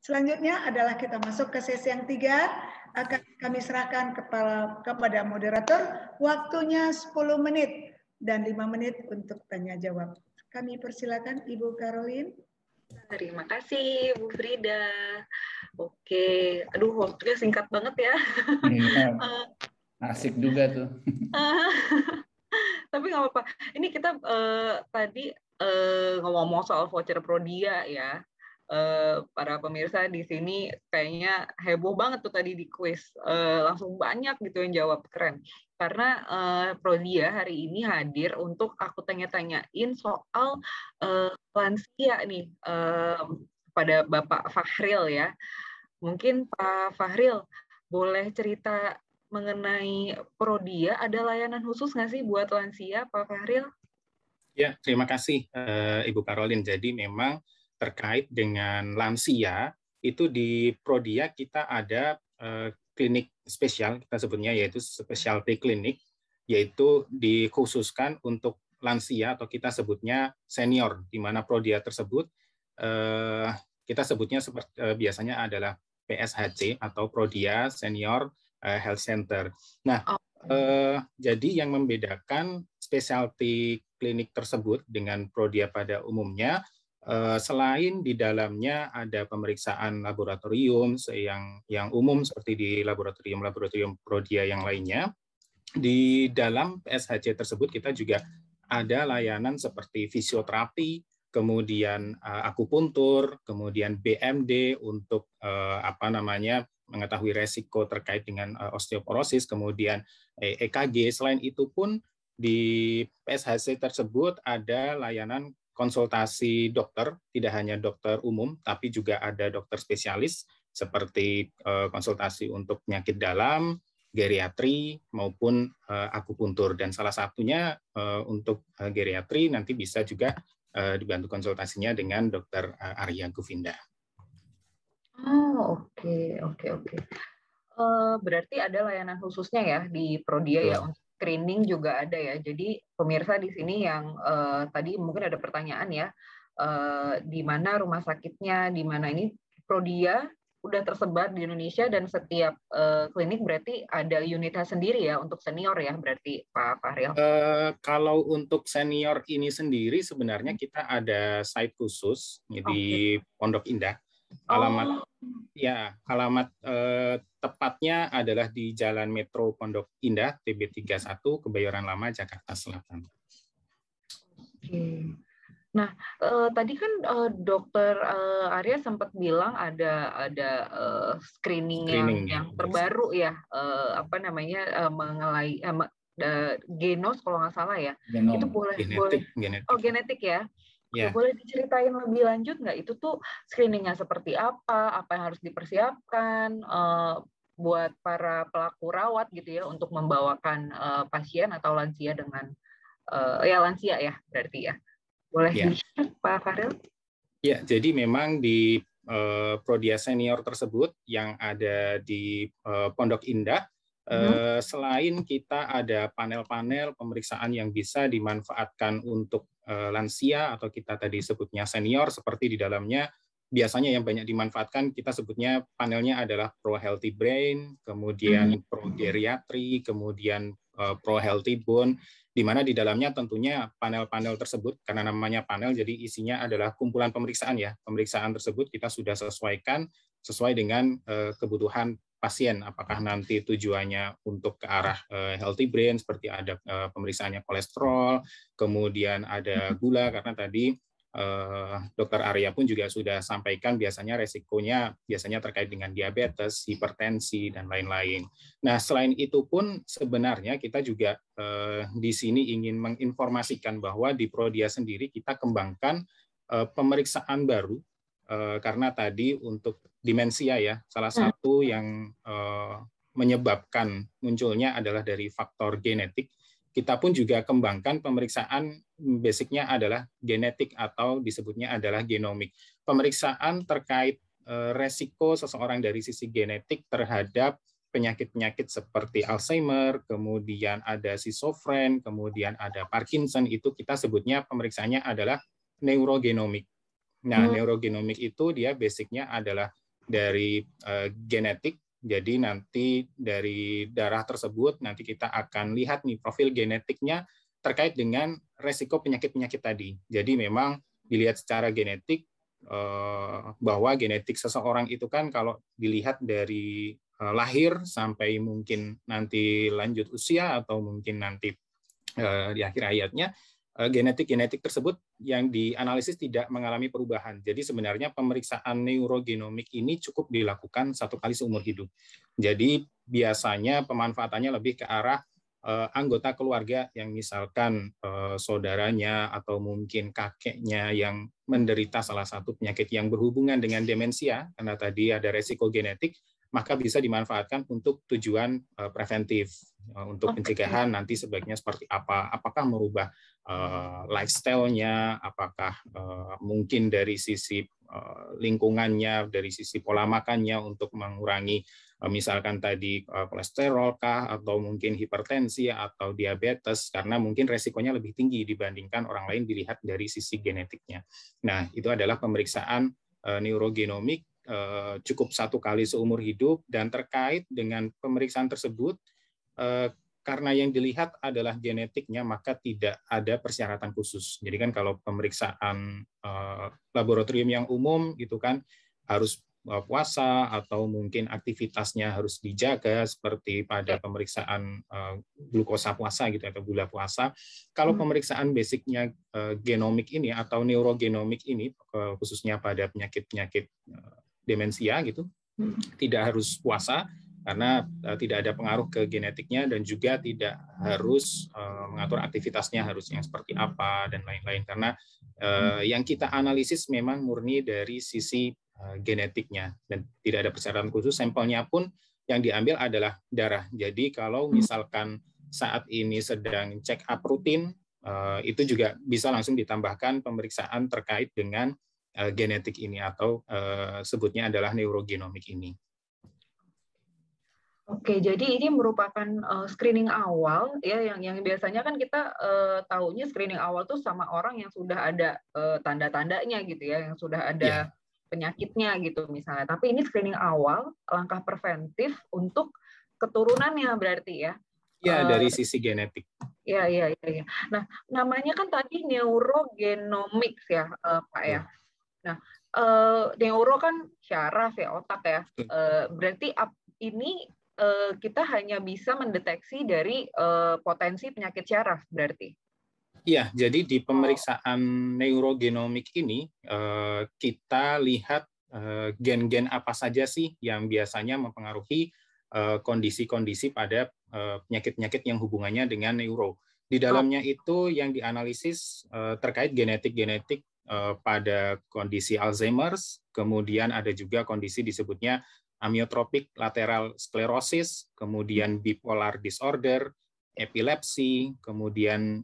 Selanjutnya adalah kita masuk ke sesi yang 3. Akan kami serahkan kepada moderator. Waktunya 10 menit dan 5 menit untuk tanya jawab. Kami persilakan Ibu Caroline. Terima kasih Bu Frida. Oke, aduh waktunya singkat banget ya. Asik juga tuh. Tapi nggak apa-apa. Ini kita tadi ngomong soal voucher Prodia ya. Para pemirsa di sini kayaknya heboh banget tuh tadi di kuis. Langsung banyak gitu yang jawab, keren. Karena Prodia hari ini hadir untuk aku tanya-tanyain soal lansia nih pada Bapak Fahril ya. Mungkin Pak Fahril boleh cerita mengenai Prodia, ada layanan khusus nggak sih buat lansia, Pak Fahril? Ya, terima kasih Ibu Caroline. Jadi memang terkait dengan lansia, itu di Prodia kita ada klinik spesial, kita sebutnya yaitu specialty clinic, yaitu dikhususkan untuk lansia atau kita sebutnya senior, di mana Prodia tersebut kita sebutnya biasanya adalah PSHC atau Prodia Senior Health Center. Nah, jadi yang membedakan specialty klinik tersebut dengan Prodia pada umumnya, selain di dalamnya ada pemeriksaan laboratorium yang umum seperti di laboratorium Prodia yang lainnya, di dalam PSHC tersebut kita juga ada layanan seperti fisioterapi, kemudian akupuntur, kemudian BMD untuk mengetahui resiko terkait dengan osteoporosis, kemudian EKG. Selain itu pun di PSHC tersebut ada layanan konsultasi dokter, tidak hanya dokter umum, tapi juga ada dokter spesialis seperti konsultasi untuk penyakit dalam, geriatri maupun akupuntur. Dan salah satunya untuk geriatri nanti bisa juga dibantu konsultasinya dengan Dr. Arya Govinda. Oh, oke. Berarti ada layanan khususnya ya di Prodia ya, untuk screening juga ada ya. Jadi pemirsa di sini yang tadi mungkin ada pertanyaan ya, di mana rumah sakitnya, di mana ini Prodia udah tersebar di Indonesia dan setiap klinik berarti ada unitnya sendiri ya untuk senior ya, berarti Pak Fahril? Kalau untuk senior ini sendiri sebenarnya kita ada site khusus di Pondok Indah. Alamat tepatnya adalah di Jalan Metro Pondok Indah, TB31, Kebayoran Lama, Jakarta Selatan. Oke. Nah, tadi kan Dokter Arya sempat bilang ada screening yang terbaru ya, mengenai genos kalau nggak salah ya. Genom. Itu genetik ya. Ya. Boleh diceritain lebih lanjut nggak itu tuh screeningnya seperti apa yang harus dipersiapkan buat para pelaku rawat gitu ya untuk membawakan pasien atau lansia dengan lansia ya berarti ya. Boleh di-share Pak Fahril? Ya, jadi memang di Prodia Senior tersebut yang ada di Pondok Indah, selain kita ada panel-panel pemeriksaan yang bisa dimanfaatkan untuk lansia atau kita tadi sebutnya senior, seperti di dalamnya biasanya yang banyak dimanfaatkan kita sebutnya panelnya adalah Pro Healthy Brain, kemudian Pro Geriatri, kemudian Pro Healthy Bone, di mana di dalamnya tentunya panel-panel tersebut, karena namanya panel, jadi isinya adalah kumpulan pemeriksaan ya. Pemeriksaan tersebut kita sudah sesuaikan sesuai dengan kebutuhan pasien, apakah nanti tujuannya untuk ke arah healthy brain, seperti ada pemeriksaannya kolesterol, kemudian ada gula, karena tadi Dr. Arya pun juga sudah sampaikan biasanya resikonya biasanya terkait dengan diabetes, hipertensi, dan lain-lain. Nah, selain itu pun sebenarnya kita juga di sini ingin menginformasikan bahwa di Prodia sendiri kita kembangkan pemeriksaan baru, karena tadi untuk demensia ya, salah satu yang menyebabkan munculnya adalah dari faktor genetik. Kita pun juga kembangkan pemeriksaan basicnya adalah genetik atau disebutnya adalah genomik. Pemeriksaan terkait resiko seseorang dari sisi genetik terhadap penyakit-penyakit seperti Alzheimer, kemudian ada schizofren, kemudian ada Parkinson, itu kita sebutnya pemeriksaannya adalah neurogenomik. Nah, neurogenomik itu dia basicnya adalah dari genetik. Jadi nanti dari darah tersebut nanti kita akan lihat nih profil genetiknya terkait dengan resiko penyakit-penyakit tadi. Jadi memang dilihat secara genetik bahwa genetik seseorang itu kan kalau dilihat dari lahir sampai mungkin nanti lanjut usia atau mungkin nanti di akhir hayatnya, genetik-genetik tersebut yang dianalisis tidak mengalami perubahan. Jadi sebenarnya pemeriksaan neurogenomik ini cukup dilakukan 1 kali seumur hidup. Jadi biasanya pemanfaatannya lebih ke arah anggota keluarga yang misalkan saudaranya atau mungkin kakeknya yang menderita salah satu penyakit yang berhubungan dengan demensia, karena tadi ada resiko genetik, maka bisa dimanfaatkan untuk tujuan preventif, untuk pencegahan nanti sebaiknya seperti apa, apakah merubah lifestyle-nya, apakah mungkin dari sisi lingkungannya, dari sisi pola makannya untuk mengurangi misalkan tadi kolesterol kah, atau mungkin hipertensi atau diabetes, karena mungkin resikonya lebih tinggi dibandingkan orang lain dilihat dari sisi genetiknya. Nah, itu adalah pemeriksaan neurogenomik cukup 1 kali seumur hidup, dan terkait dengan pemeriksaan tersebut karena yang dilihat adalah genetiknya, maka tidak ada persyaratan khusus. Jadi kan kalau pemeriksaan laboratorium yang umum itu kan harus puasa atau mungkin aktivitasnya harus dijaga seperti pada pemeriksaan glukosa puasa gitu atau gula puasa. Kalau pemeriksaan basicnya genomik ini atau neurogenomik ini khususnya pada penyakit-penyakit demensia gitu, tidak harus puasa karena tidak ada pengaruh ke genetiknya, dan juga tidak harus mengatur aktivitasnya harus yang seperti apa dan lain-lain, karena yang kita analisis memang murni dari sisi genetiknya dan tidak ada persyaratan khusus. Sampelnya pun yang diambil adalah darah. Jadi kalau misalkan saat ini sedang check up rutin, itu juga bisa langsung ditambahkan pemeriksaan terkait dengan genetik ini atau sebutnya adalah neurogenomik ini. Oke, jadi ini merupakan screening awal ya, yang biasanya kan kita tahunya screening awal tuh sama orang yang sudah ada tanda-tandanya gitu ya, yang sudah ada penyakitnya gitu misalnya. Tapi ini screening awal, langkah preventif untuk keturunannya berarti ya. Ya, dari sisi genetik. Iya. Nah, namanya kan tadi neurogenomics ya, Pak ya. Nah, neuro kan syaraf ya, otak ya. Berarti ini kita hanya bisa mendeteksi dari potensi penyakit syaraf berarti. Iya, jadi di pemeriksaan neurogenomik ini kita lihat gen-gen apa saja sih yang biasanya mempengaruhi kondisi-kondisi pada penyakit-penyakit yang hubungannya dengan neuro. Di dalamnya itu yang dianalisis terkait genetik-genetik pada kondisi Alzheimer's, kemudian ada juga kondisi disebutnya amyotrophic lateral sclerosis, kemudian bipolar disorder, epilepsi, kemudian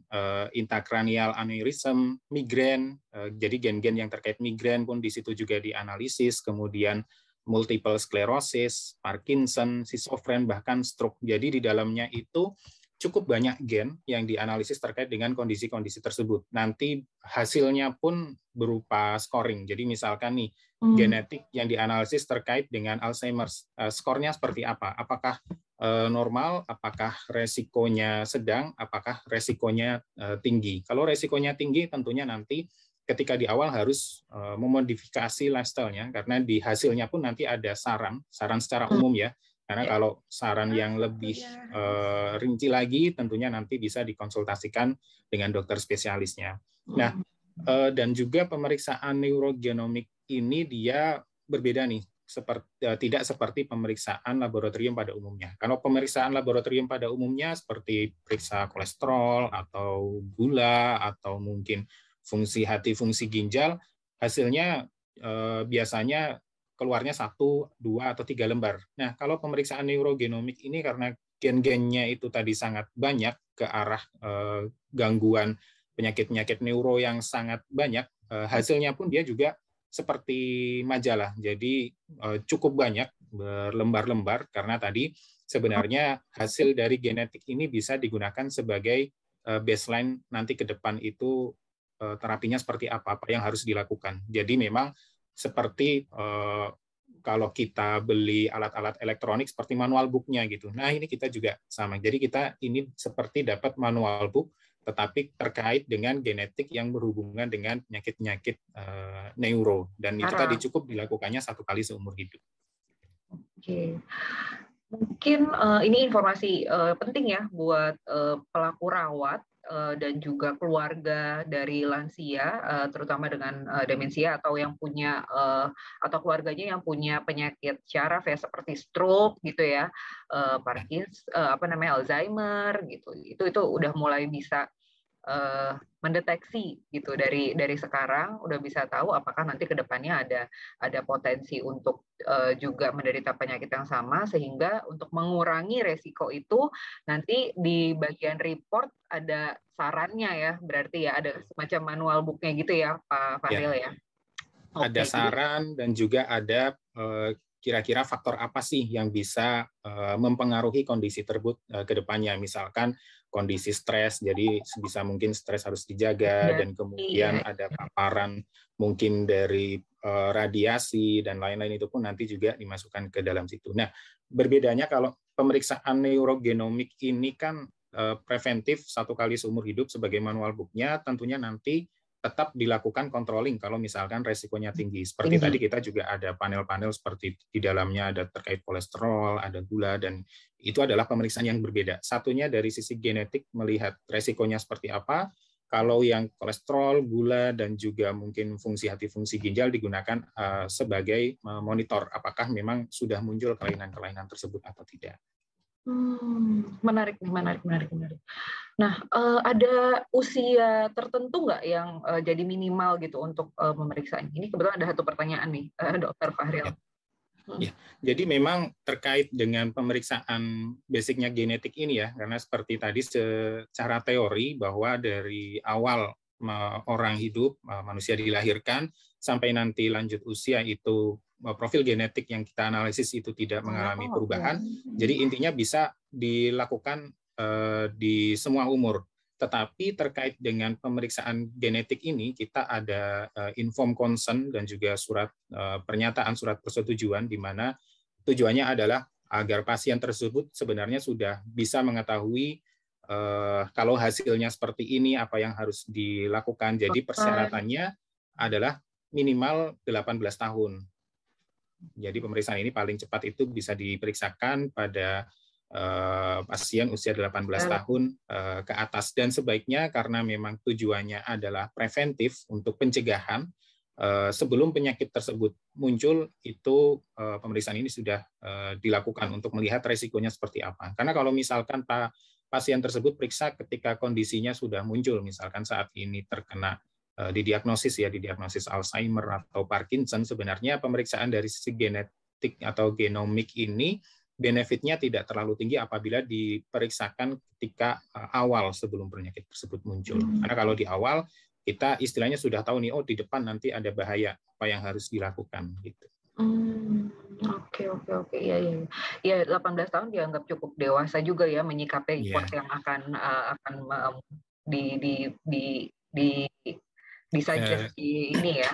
intracranial aneurysm, migrain, jadi gen-gen yang terkait migrain pun di situ juga dianalisis, kemudian multiple sclerosis, Parkinson, schizofren, bahkan stroke. Jadi di dalamnya itu cukup banyak gen yang dianalisis terkait dengan kondisi-kondisi tersebut. Nanti hasilnya pun berupa scoring. Jadi misalkan nih, genetik yang dianalisis terkait dengan Alzheimer's, skornya seperti apa? Apakah normal, apakah resikonya sedang, apakah resikonya tinggi? Kalau resikonya tinggi tentunya nanti ketika di awal harus memodifikasi lifestyle-nya, karena di hasilnya pun nanti ada saran secara umum ya. Karena kalau saran yang lebih rinci lagi tentunya nanti bisa dikonsultasikan dengan dokter spesialisnya. Nah, dan juga pemeriksaan neurogenomik ini dia berbeda nih, tidak seperti pemeriksaan laboratorium pada umumnya. Kalau pemeriksaan laboratorium pada umumnya seperti periksa kolesterol atau gula atau mungkin fungsi hati, fungsi ginjal, hasilnya biasanya keluarnya 1, 2, atau 3 lembar. Nah, kalau pemeriksaan neurogenomik ini karena gen-gennya itu tadi sangat banyak ke arah gangguan penyakit-penyakit neuro yang sangat banyak, hasilnya pun dia juga seperti majalah. Jadi cukup banyak berlembar-lembar karena tadi sebenarnya hasil dari genetik ini bisa digunakan sebagai baseline nanti ke depan itu terapinya seperti apa yang harus dilakukan. Jadi memang seperti kalau kita beli alat-alat elektronik seperti manual book-nya gitu. Nah, ini kita juga sama. Jadi kita ini seperti dapat manual book, tetapi terkait dengan genetik yang berhubungan dengan penyakit-penyakit neuro. Dan itu tadi cukup dilakukannya 1 kali seumur hidup. Oke. Mungkin ini informasi penting ya buat pelaku rawat dan juga keluarga dari lansia, terutama dengan demensia atau yang punya atau keluarganya yang punya penyakit syaraf ya seperti stroke gitu ya, Parkinson, Alzheimer gitu. Itu udah mulai bisa mendeteksi gitu dari sekarang, udah bisa tahu apakah nanti ke depannya ada potensi untuk juga menderita penyakit yang sama, sehingga untuk mengurangi resiko itu nanti di bagian report ada sarannya ya, berarti ya ada semacam manual book-nya gitu ya Pak Fahril ya. Ada saran dan juga ada kira-kira faktor apa sih yang bisa mempengaruhi kondisi tersebut ke depannya. Misalkan kondisi stres, jadi sebisa mungkin stres harus dijaga, dan kemudian ada paparan mungkin dari radiasi dan lain-lain, itu pun nanti juga dimasukkan ke dalam situ. Nah, berbedanya kalau pemeriksaan neurogenomik ini kan preventif 1 kali seumur hidup sebagai manual book-nya, tentunya nanti tetap dilakukan controlling kalau misalkan resikonya tinggi. Seperti tadi kita juga ada panel-panel seperti di dalamnya ada terkait kolesterol, ada gula, dan itu adalah pemeriksaan yang berbeda. Satunya dari sisi genetik melihat resikonya seperti apa. Kalau yang kolesterol, gula, dan juga mungkin fungsi hati, fungsi ginjal digunakan sebagai monitor apakah memang sudah muncul kelainan-kelainan tersebut atau tidak. Menarik nih, menarik. Nah, ada usia tertentu nggak yang jadi minimal gitu untuk pemeriksaan ini? Kebetulan ada 1 pertanyaan nih, Dr. Fahril. Ya, jadi memang terkait dengan pemeriksaan basicnya genetik ini ya, karena seperti tadi secara teori bahwa dari awal orang hidup, manusia dilahirkan, sampai nanti lanjut usia itu profil genetik yang kita analisis itu tidak mengalami perubahan. Jadi intinya bisa dilakukan di semua umur. Tetapi terkait dengan pemeriksaan genetik ini, kita ada informed consent dan juga surat pernyataan surat persetujuan, di mana tujuannya adalah agar pasien tersebut sebenarnya sudah bisa mengetahui kalau hasilnya seperti ini, apa yang harus dilakukan. Jadi persyaratannya adalah minimal 18 tahun. Jadi pemeriksaan ini paling cepat itu bisa diperiksakan pada pasien usia 18 tahun ke atas, dan sebaiknya karena memang tujuannya adalah preventif untuk pencegahan sebelum penyakit tersebut muncul, itu pemeriksaan ini sudah dilakukan untuk melihat resikonya seperti apa. Karena kalau misalkan pasien tersebut periksa ketika kondisinya sudah muncul, misalkan saat ini terkena didiagnosis Alzheimer atau Parkinson, sebenarnya pemeriksaan dari sisi genetik atau genomik ini benefitnya tidak terlalu tinggi apabila diperiksakan ketika awal sebelum penyakit tersebut muncul. Karena kalau di awal kita istilahnya sudah tahu nih, di depan nanti ada bahaya, apa yang harus dilakukan gitu. Oke. Ya 18 tahun dianggap cukup dewasa juga ya menyikapi report yang akan disuggest ini ya.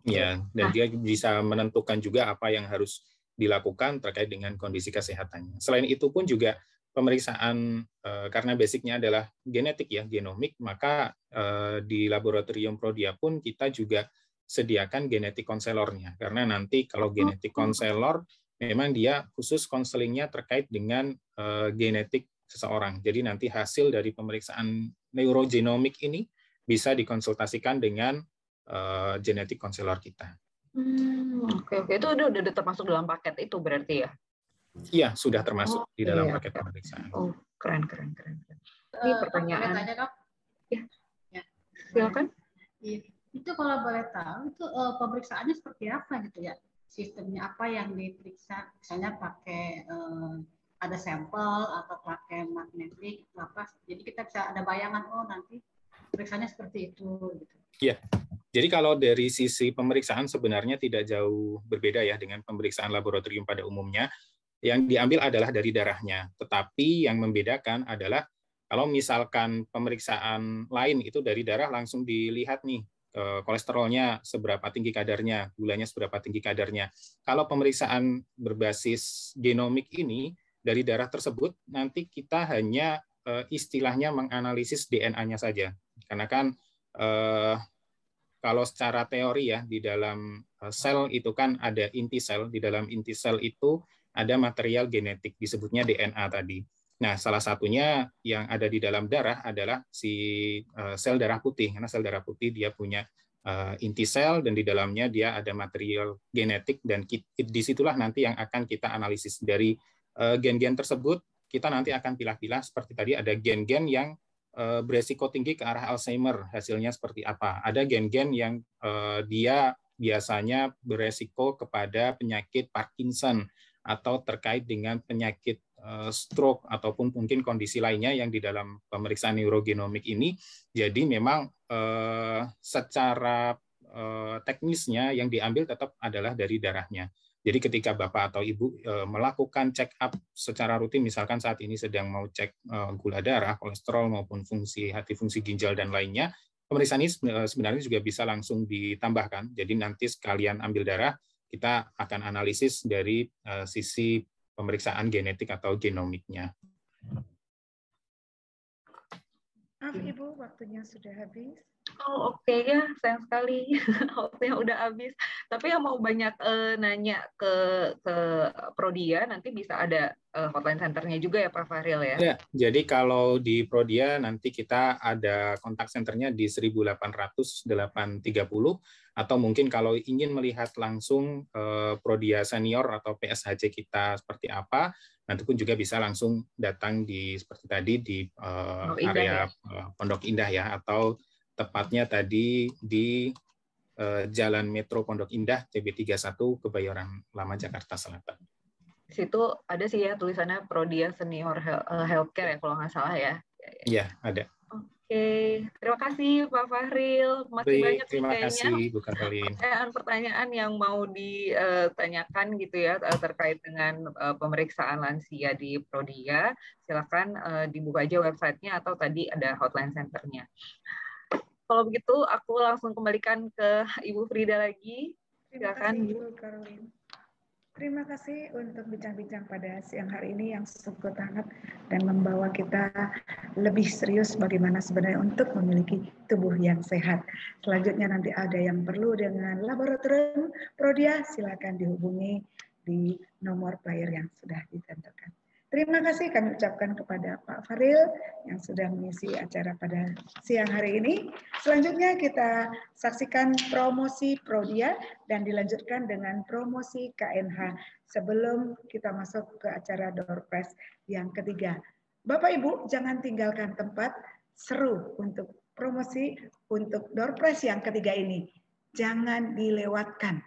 Ya, dan dia bisa menentukan juga apa yang harus dilakukan terkait dengan kondisi kesehatannya. Selain itu pun juga pemeriksaan karena basicnya adalah genetik ya, genomik, maka di laboratorium Prodia pun kita juga sediakan genetik konselornya. Karena nanti kalau genetik konselor memang dia khusus konselingnya terkait dengan genetik seseorang. Jadi nanti hasil dari pemeriksaan neurogenomik ini bisa dikonsultasikan dengan genetik konselor kita. Oke. Itu udah termasuk dalam paket itu berarti ya? Iya, sudah termasuk di dalam paket pemeriksaan. Keren. Ini pertanyaan. Dok? Ya. Silakan. Itu kalau boleh tahu, itu pemeriksaannya seperti apa gitu ya? Sistemnya apa yang diperiksa? Misalnya pakai ada sampel atau pakai magnetik apa? Jadi kita bisa ada bayangan, nanti periksanya seperti itu. Gitu. Iya. Jadi kalau dari sisi pemeriksaan sebenarnya tidak jauh berbeda ya dengan pemeriksaan laboratorium pada umumnya. Yang diambil adalah dari darahnya. Tetapi yang membedakan adalah kalau misalkan pemeriksaan lain itu dari darah langsung dilihat nih kolesterolnya seberapa tinggi kadarnya, gulanya seberapa tinggi kadarnya. Kalau pemeriksaan berbasis genomik ini dari darah tersebut, nanti kita hanya istilahnya menganalisis DNA-nya saja. Karena kan kalau secara teori ya, di dalam sel itu kan ada inti sel, di dalam inti sel itu ada material genetik, disebutnya DNA tadi. Nah, salah satunya yang ada di dalam darah adalah si sel darah putih, karena sel darah putih dia punya inti sel dan di dalamnya dia ada material genetik dan disitulah nanti yang akan kita analisis dari gen-gen tersebut. Kita nanti akan pilah-pilah seperti tadi ada gen-gen yang beresiko tinggi ke arah Alzheimer, hasilnya seperti apa. Ada gen-gen yang dia biasanya beresiko kepada penyakit Parkinson atau terkait dengan penyakit stroke ataupun mungkin kondisi lainnya yang di dalam pemeriksaan neurogenomik ini. Jadi memang secara teknisnya yang diambil tetap adalah dari darahnya. Jadi ketika Bapak atau Ibu melakukan check up secara rutin, misalkan saat ini sedang mau cek gula darah, kolesterol maupun fungsi hati, fungsi ginjal dan lainnya, pemeriksaan ini sebenarnya juga bisa langsung ditambahkan. Jadi nanti sekalian ambil darah, kita akan analisis dari sisi pemeriksaan genetik atau genomiknya. Maaf Ibu, waktunya sudah habis. Oh oke ya, sayang sekali waktunya udah habis. Tapi yang mau banyak nanya ke Prodia, nanti bisa ada hotline centernya juga ya Pak Fahril ya? Ya, jadi kalau di Prodia nanti kita ada kontak centernya di 1800 830, atau mungkin kalau ingin melihat langsung Prodia Senior atau PSHC kita seperti apa, nanti pun juga bisa langsung datang di seperti tadi di area Pondok Indah ya, atau tepatnya tadi di Jalan Metro Pondok Indah TB31 Kebayoran Lama Jakarta Selatan. Di situ ada sih ya tulisannya Prodia Senior Healthcare ya kalau nggak salah ya. Iya, ada. Oke, terima kasih Pak Fahril. Masih banyak terima kayaknya kasih Bu Karolin. pertanyaan yang mau ditanyakan gitu ya terkait dengan pemeriksaan lansia di Prodia. Silakan dibuka aja websitenya atau tadi ada hotline centernya. Kalau begitu, aku langsung kembalikan ke Ibu Frida lagi. Silakan. Terima kasih, Ibu Karolin. Terima kasih untuk bincang-bincang pada siang hari ini yang sungguh hangat dan membawa kita lebih serius bagaimana sebenarnya untuk memiliki tubuh yang sehat. Selanjutnya nanti ada yang perlu dengan laboratorium Prodia, silakan dihubungi di nomor player yang sudah ditentukan. Terima kasih kami ucapkan kepada Pak Fahril yang sudah mengisi acara pada siang hari ini. Selanjutnya kita saksikan promosi Prodia dan dilanjutkan dengan promosi KNH sebelum kita masuk ke acara Door Prize yang ketiga. Bapak Ibu jangan tinggalkan tempat, seru untuk promosi untuk Door Prize yang ketiga ini. Jangan dilewatkan.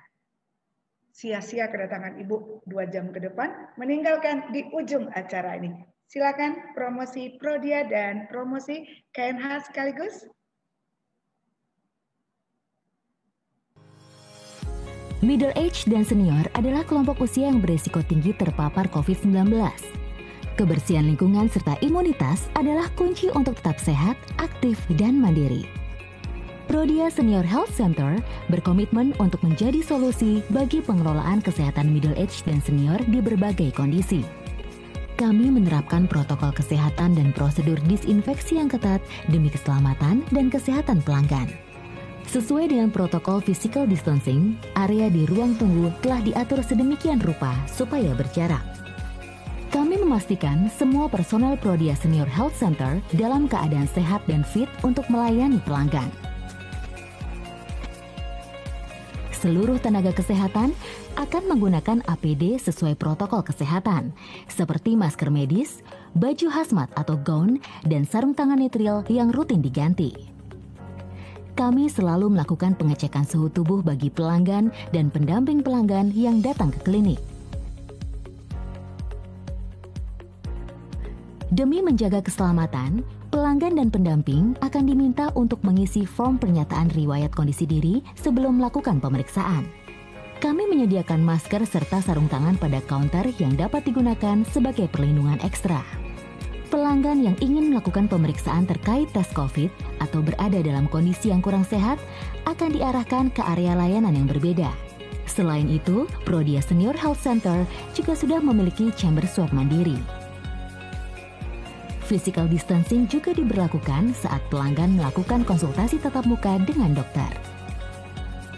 Sia-sia kedatangan Ibu 2 jam ke depan, meninggalkan di ujung acara ini. Silakan promosi Prodia dan promosi KNH sekaligus. Middle age dan senior adalah kelompok usia yang berisiko tinggi terpapar COVID-19. Kebersihan lingkungan serta imunitas adalah kunci untuk tetap sehat, aktif, dan mandiri. Prodia Senior Health Center berkomitmen untuk menjadi solusi bagi pengelolaan kesehatan middle age dan senior di berbagai kondisi. Kami menerapkan protokol kesehatan dan prosedur disinfeksi yang ketat demi keselamatan dan kesehatan pelanggan. Sesuai dengan protokol physical distancing, area di ruang tunggu telah diatur sedemikian rupa supaya berjarak. Kami memastikan semua personel Prodia Senior Health Center dalam keadaan sehat dan fit untuk melayani pelanggan. Seluruh tenaga kesehatan akan menggunakan APD sesuai protokol kesehatan, seperti masker medis, baju hazmat atau gaun, dan sarung tangan nitril yang rutin diganti. Kami selalu melakukan pengecekan suhu tubuh bagi pelanggan dan pendamping pelanggan yang datang ke klinik. Demi menjaga keselamatan, pelanggan dan pendamping akan diminta untuk mengisi form pernyataan riwayat kondisi diri sebelum melakukan pemeriksaan. Kami menyediakan masker serta sarung tangan pada counter yang dapat digunakan sebagai perlindungan ekstra. pelanggan yang ingin melakukan pemeriksaan terkait tes COVID atau berada dalam kondisi yang kurang sehat akan diarahkan ke area layanan yang berbeda. Selain itu, Prodia Senior Health Center juga sudah memiliki chamber swab mandiri. Physical distancing juga diberlakukan saat pelanggan melakukan konsultasi tatap muka dengan dokter.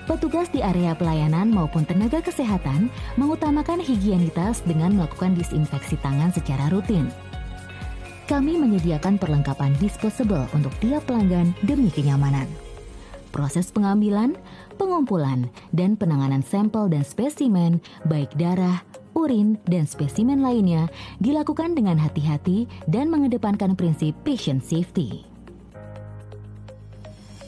Petugas di area pelayanan maupun tenaga kesehatan mengutamakan higienitas dengan melakukan disinfeksi tangan secara rutin. Kami menyediakan perlengkapan disposable untuk tiap pelanggan demi kenyamanan. Proses pengambilan, pengumpulan, dan penanganan sampel dan spesimen, baik darah, urin, dan spesimen lainnya dilakukan dengan hati-hati dan mengedepankan prinsip patient safety.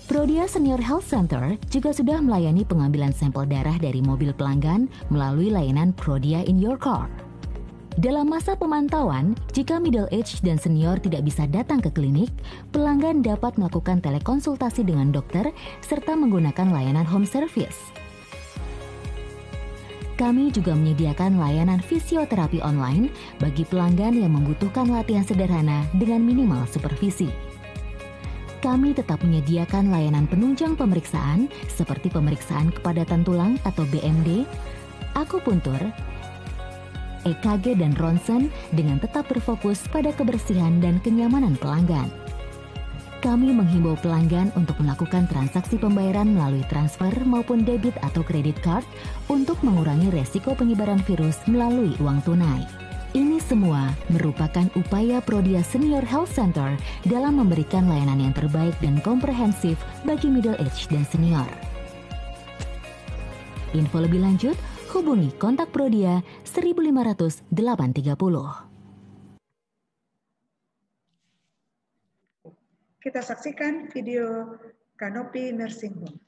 Prodia Senior Health Center juga sudah melayani pengambilan sampel darah dari mobil pelanggan melalui layanan Prodia in Your Car. Dalam masa pemantauan, jika middle age dan senior tidak bisa datang ke klinik, pelanggan dapat melakukan telekonsultasi dengan dokter serta menggunakan layanan home service. Kami juga menyediakan layanan fisioterapi online bagi pelanggan yang membutuhkan latihan sederhana dengan minimal supervisi. Kami tetap menyediakan layanan penunjang pemeriksaan seperti pemeriksaan kepadatan tulang atau BMD, akupuntur, EKG dan ronsen dengan tetap berfokus pada kebersihan dan kenyamanan pelanggan. Kami menghimbau pelanggan untuk melakukan transaksi pembayaran melalui transfer maupun debit atau kredit card untuk mengurangi resiko penyebaran virus melalui uang tunai. Ini semua merupakan upaya Prodia Senior Health Center dalam memberikan layanan yang terbaik dan komprehensif bagi middle age dan senior. Info lebih lanjut, hubungi kontak Prodia 1500 830. Kita saksikan video Kanopi Nursing Home.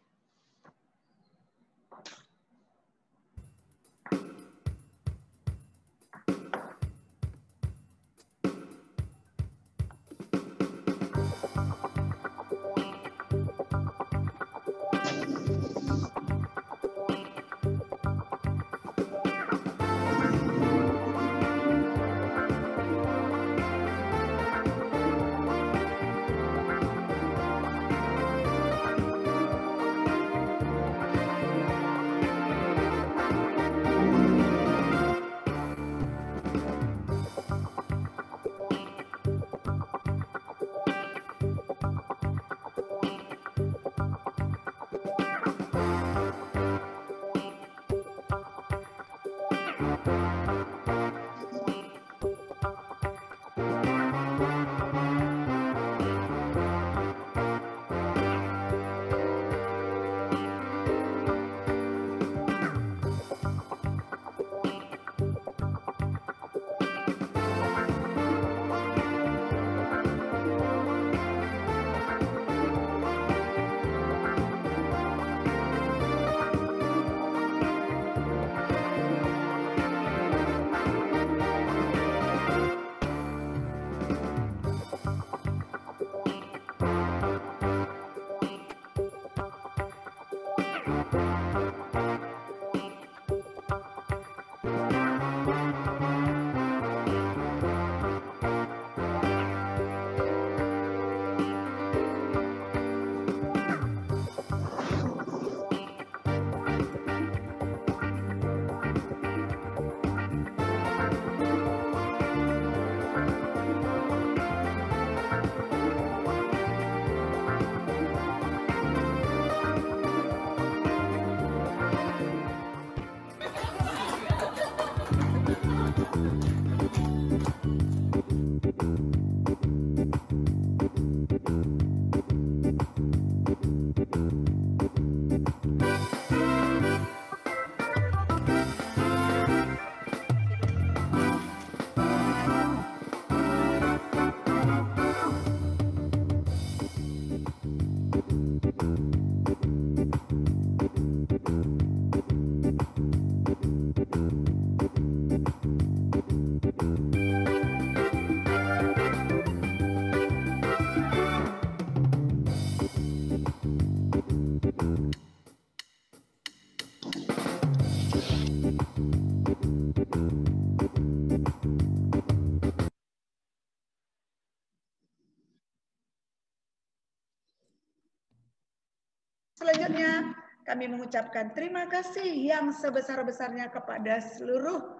Selanjutnya, kami mengucapkan terima kasih yang sebesar-besarnya kepada seluruh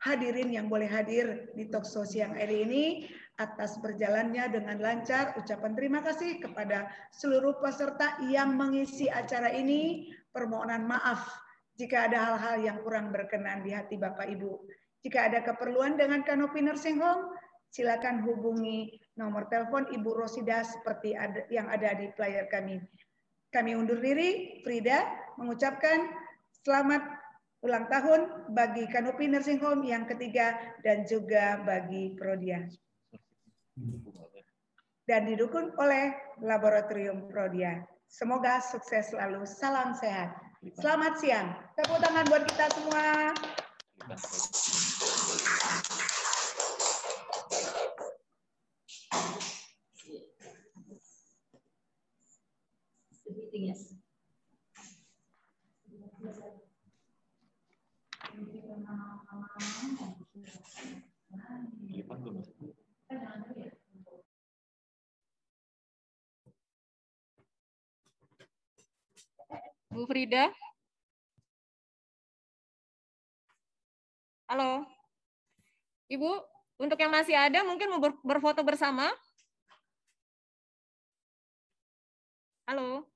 hadirin yang boleh hadir di talkshow siang hari ini atas berjalannya dengan lancar. Ucapan terima kasih kepada seluruh peserta yang mengisi acara ini. Permohonan maaf jika ada hal-hal yang kurang berkenan di hati Bapak Ibu. Jika ada keperluan dengan Kanopi Nursing Home, silakan hubungi nomor telepon Ibu Rosida seperti yang ada di player kami. Kami undur diri, Frida mengucapkan selamat ulang tahun bagi Kanopi Nursing Home yang ketiga dan juga bagi Prodia. Dan didukung oleh Laboratorium Prodia. Semoga sukses selalu. Salam sehat. Selamat siang. Tepuk tangan buat kita semua. Bu Frida? Halo? Ibu, untuk yang masih ada mungkin mau berfoto bersama? Halo?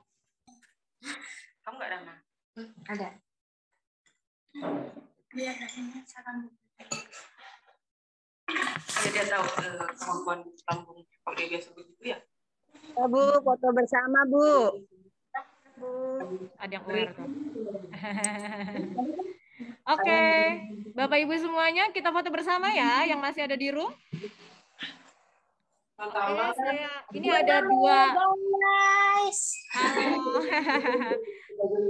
Kamu nggak ada? Ada. Iya, kayaknya saran. Ya, dia tahu kemampuan lambung kalau dia biasa begitu ya. Ya, Bu, foto bersama, Bu. Bu, ada yang aware tuh. Oke, Bapak Ibu semuanya kita foto bersama ya yang masih ada di room. Oke, ini ada dua. Halo.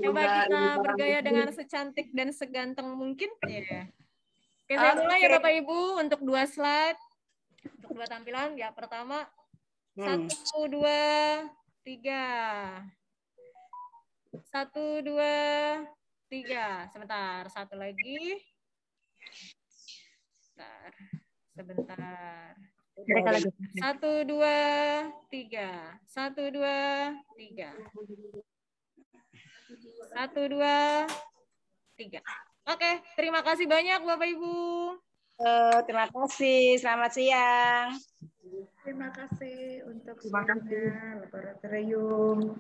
Coba kita bergaya dengan secantik dan seganteng mungkin. Ya. Oke, saya mulai ya Bapak Ibu untuk 2 slide. Untuk 2 tampilan. Ya, pertama 1, 2, 3. 1, 2, 3. Sebentar, satu lagi. Sebentar. 1, 2, 3. 1, 2, 3. 1, 2, 3. Oke, terima kasih banyak Bapak Ibu. Terima kasih. Selamat siang. Terima kasih untuk semuanya, laboratorium.